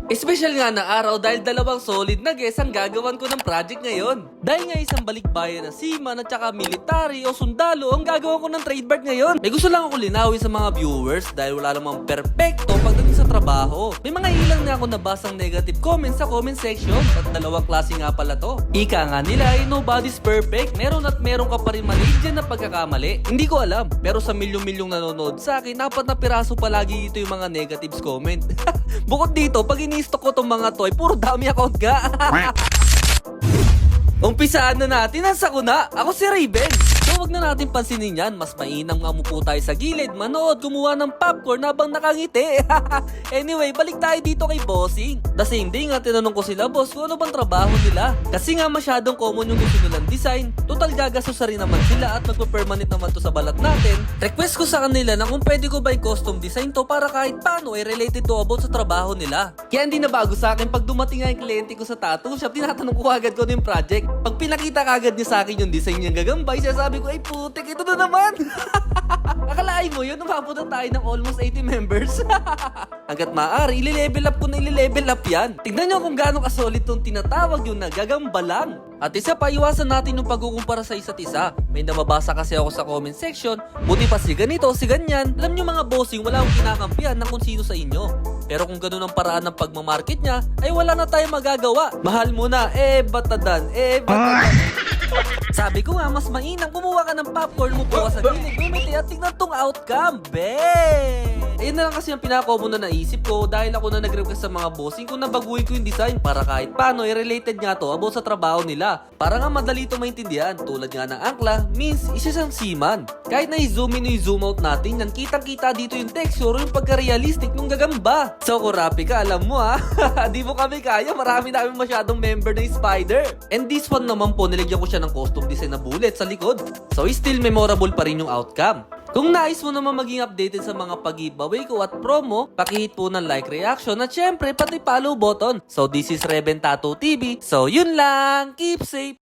Espesyal nga na araw dahil dalawang solid na guest ang gagawan ko ng project ngayon. Dahil nga isang balikbayan na seaman at saka military o sundalo ang gagawa ko ng trademark ngayon. May gusto lang ako linawin sa mga viewers dahil wala namang perpekto pagdating sa trabaho. May mga ilang na ako nabasang negative comments sa comment section at dalawang klase nga pala to. Ika nga nila ay nobody's perfect. Meron at meron ka pa rin mali dyan na pagkakamali. Hindi ko alam. Pero sa milyong-milyong nanonood sa akin, 4 na piraso palagi ito yung mga negatives comment. Bukod dito, pag ini-stock ko tong mga toy, puro dami account ga. Umpisaan na natin ang sakuna. Ako si Raven. So wag na natin pansinin yan. Mas mainam nga mupo tayo sa gilid, manood, kumuha ng popcorn habang nakangiti. Anyway, balik tayo dito kay Bossing. The same day nga tinanong ko sila, boss, kung ano bang trabaho nila. Kasi nga masyadong common yung gusto nilang design. Total gagastos rin naman sila at magpa-permanent naman to sa balat natin. Request ko sa kanila na kung pwede ko ba i-custom design to para kahit paano ay related to about sa trabaho nila. Kaya hindi na bago sa akin pag dumating nga yung kliyente ko sa tattoo shop, tinatanong ko agad ko yung project. Pag pinakita kagad niya sa akin yung design niyang gagambay, sabi ko, ay putik, ito na naman. Akalain mo yun, umabot na tayo ng almost 80 members. Hanggat maaari, ili-level up ko na ili-level up yan. Tignan nyo kung gaano kasolid tong tinatawag yung nagagamba lang. At isa pa, iwasan natin yung pagkukumpara sa isa't isa. May nababasa kasi ako sa comment section, buti pa si ganito, si ganyan. Alam nyo mga bossing, wala akong kinakampihan ng kung sino sa inyo. Pero kung ganun ang paraan ng pagmamarket niya, ay wala na tayong magagawa. Mahal mo na, batadan, batadan. Sabi ko nga, mas mainam kumuha ka ng popcorn mo po sa gilid, gumiti at tignan tong outcome, Ayun na lang kasi ang pinaka-common na naisip ko dahil ako na nag-request sa mga bossing kung nabaguhin ko yung design para kahit paano related nga to about sa trabaho nila. Para nga madali ito maintindihan, tulad nga ng angkla, means isa siyang seaman. Kahit na i-zoom in o i-zoom out natin, yan kitang-kita dito yung texture o yung pagka-realistic nung gagamba. So kung rapi ka, alam mo ha, di mo kami kaya, marami namin masyadong member na spider. And this one naman po, nilagyan ko siya ng custom design na bullet sa likod. So still memorable pa rin yung outcome. Kung nais mo naman maging updated sa mga pag-giveaway ko at promo, pakihit po ng like, reaction at syempre pati follow button. So this is Raven Tattoo TV. So yun lang, keep safe!